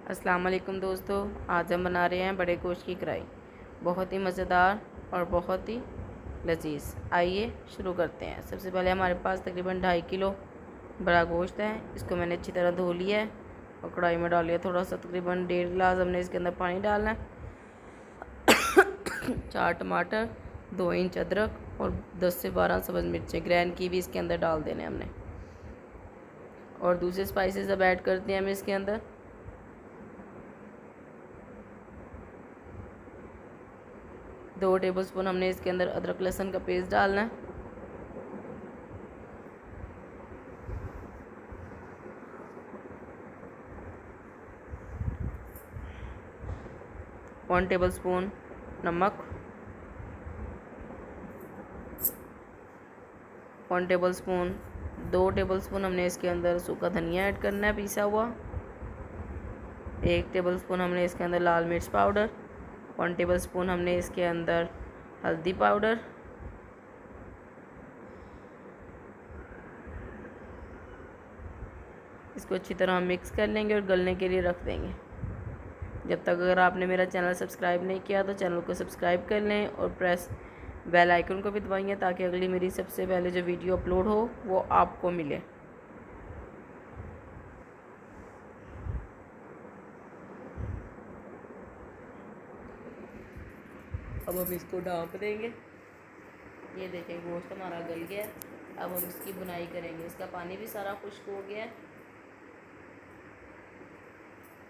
अस्सलाम वालेकुम दोस्तों, आज हम बना रहे हैं बड़े गोश्त की कढ़ाई। बहुत ही मज़ेदार और बहुत ही लजीज। आइए शुरू करते हैं। सबसे पहले हमारे पास तकरीबन 2.5 किलो बड़ा गोश्त है। इसको मैंने अच्छी तरह धो लिया है और कढ़ाई में डाल लिया थोड़ा सा, तकरीबन 1.5 गिलास हमने इसके अंदर पानी डालना है। 4 टमाटर, 2 इंच अदरक और 10 से 12 सब्ज़ मिर्चें ग्रैंड की भी इसके अंदर डाल देने हमने। और दूसरे स्पाइसेस अब ऐड करते हैं हम इसके अंदर। दो टेबलस्पून हमने इसके अंदर अदरक लहसुन का पेस्ट डालना है। वन टेबलस्पून नमक, 1 टेबलस्पून, 2 टेबलस्पून हमने इसके अंदर सूखा धनिया ऐड करना है पिसा हुआ। 1 टेबलस्पून हमने इसके अंदर लाल मिर्च पाउडर, 1 टेबलस्पून हमने इसके अंदर हल्दी पाउडर, इसको अच्छी तरह हम मिक्स कर लेंगे और गलने के लिए रख देंगे। जब तक अगर आपने मेरा चैनल सब्सक्राइब नहीं किया तो चैनल को सब्सक्राइब कर लें और प्रेस बेल आइकन को भी दबाइए ताकि अगली मेरी सबसे पहले जो वीडियो अपलोड हो वो आपको मिले। अब हम इसको ढाँप देंगे। ये देखें गोश्त हमारा गल गया। अब हम इसकी बुनाई करेंगे। इसका पानी भी सारा खुश्क हो गया है।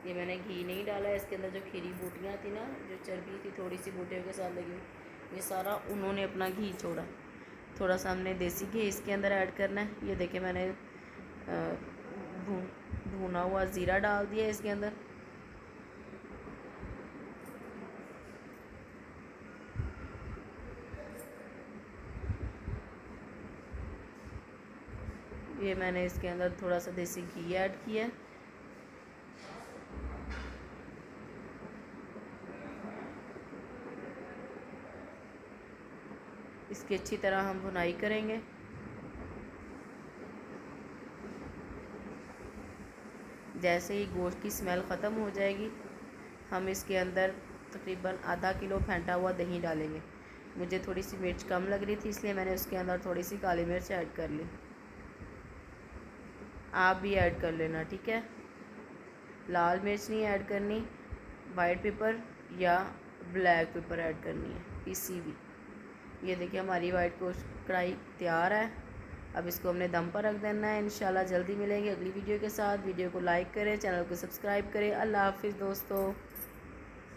ये मैंने घी नहीं डाला है, इसके अंदर जो खीरी बूटियाँ थी ना, जो चर्बी थी थोड़ी सी बूटियों के साथ लगी हुई, ये सारा उन्होंने अपना घी छोड़ा। थोड़ा सा हमने देसी घी इसके अंदर ऐड करना है। ये देखें मैंने भुना हुआ ज़ीरा डाल दिया इसके अंदर। ये मैंने इसके अंदर थोड़ा सा देसी घी ऐड किया। इसकी अच्छी तरह हम भुनाई करेंगे। जैसे ही गोश्त की स्मेल ख़त्म हो जाएगी हम इसके अंदर तकरीबन आधा किलो फेंटा हुआ दही डालेंगे। मुझे थोड़ी सी मिर्च कम लग रही थी इसलिए मैंने उसके अंदर थोड़ी सी काली मिर्च ऐड कर ली। आप भी ऐड कर लेना, ठीक है। लाल मिर्च नहीं ऐड करनी, वाइट पेपर या ब्लैक पेपर ऐड करनी है, पीसी हुई। ये देखिए हमारी वाइट गोश्त कढ़ाई तैयार है। अब इसको हमने दम पर रख देना है। इंशाल्लाह जल्दी मिलेंगे अगली वीडियो के साथ। वीडियो को लाइक करें, चैनल को सब्सक्राइब करें। अल्लाह हाफिज़ दोस्तों।